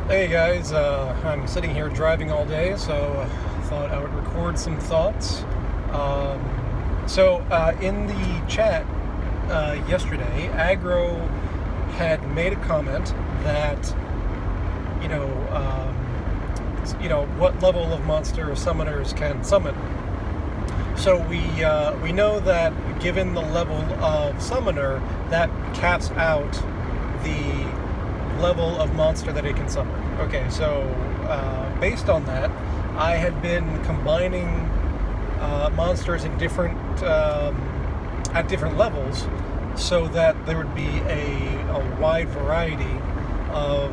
Hey guys, I'm sitting here driving all day, so thought I would record some thoughts. In the chat yesterday, Agro had made a comment that what level of monster summoners can summon. So we know that given the level of summoner, that caps out the level of monster that it can summon. Okay, so based on that, I had been combining monsters in different at different levels, so that there would be a wide variety of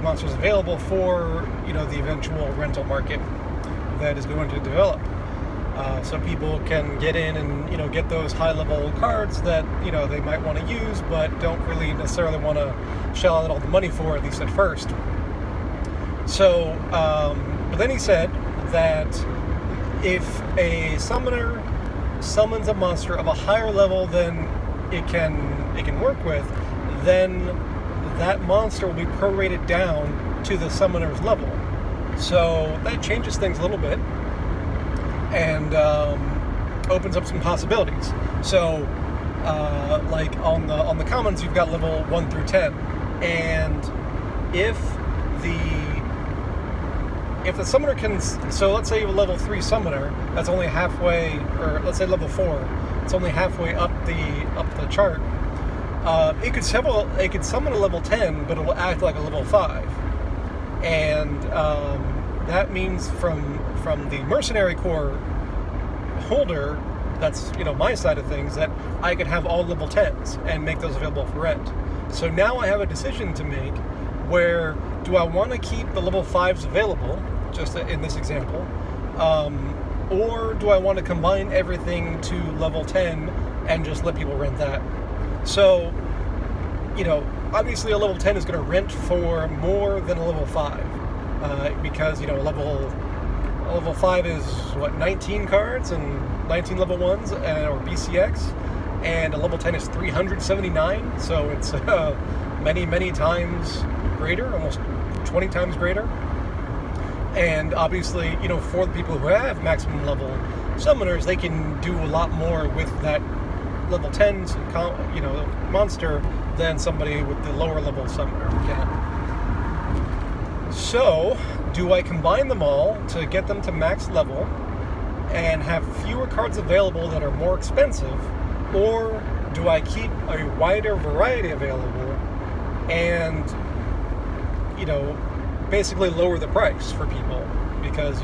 monsters available for the eventual rental market that is going to develop. So people can get in and get those high-level cards that they might want to use, but don't really necessarily want to shell out all the money for, at least at first. So, but then he said that if a summoner summons a monster of a higher level than it can work with, then that monster will be prorated down to the summoner's level. So that changes things a little bit and opens up some possibilities. So, like on the commons, you've got level 1 through 10, and if the summoner can, so let's say you have a level 3 summoner that's only halfway, or let's say level 4, it's only halfway up the chart. It could summon a level 10, but it will act like a level 5, and that means from the mercenary core holder, that's my side of things, that I could have all level 10s and make those available for rent. So now I have a decision to make, where do I want to keep the level 5s available, just in this example, or do I want to combine everything to level 10 and just let people rent that? So, obviously a level 10 is going to rent for more than a level 5, because level 5 is, 19 cards and 19 level 1s, or BCX, and a level 10 is 379, so it's many times greater, almost 20 times greater. And obviously, for the people who have maximum level summoners, they can do a lot more with that level 10 monster than somebody with the lower level summoner can. So, do I combine them all to get them to max level and have fewer cards available that are more expensive, or do I keep a wider variety available and basically lower the price for people? Because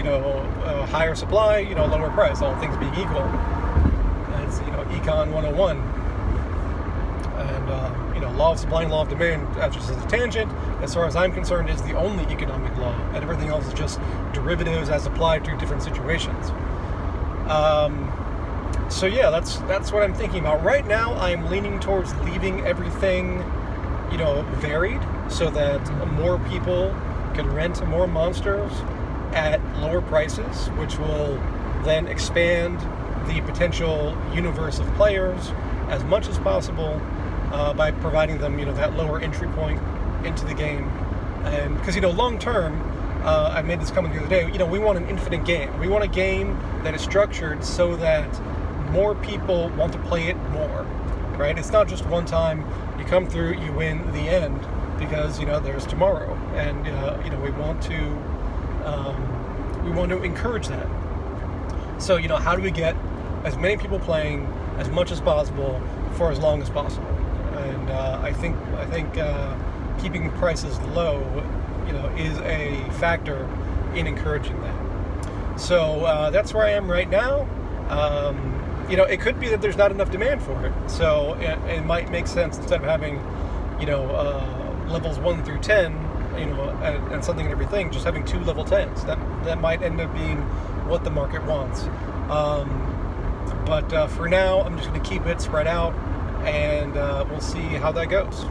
higher supply, lower price, all things being equal. That's Econ 101. And law of supply and law of demand, that's just as a tangent, as far as I'm concerned, is the only economic law, and everything else is just derivatives as applied to different situations. So yeah, that's what I'm thinking about. Right now, I'm leaning towards leaving everything, varied, so that more people can rent more monsters at lower prices, which will then expand the potential universe of players as much as possible, by providing them, that lower entry point into the game. And because, long term, I made this comment the other day, we want an infinite game. We want a game that is structured so that more people want to play it more, right? It's not just one time, you come through, you win the end, because, there's tomorrow. And, we want to encourage that. So, how do we get as many people playing as much as possible for as long as possible? And I think keeping prices low, is a factor in encouraging that. So that's where I am right now. It could be that there's not enough demand for it. So it might make sense, instead of having, levels 1 through 10, and something and everything, just having 2 level 10s. That might end up being what the market wants. But for now, I'm just going to keep it spread out, and we'll see how that goes.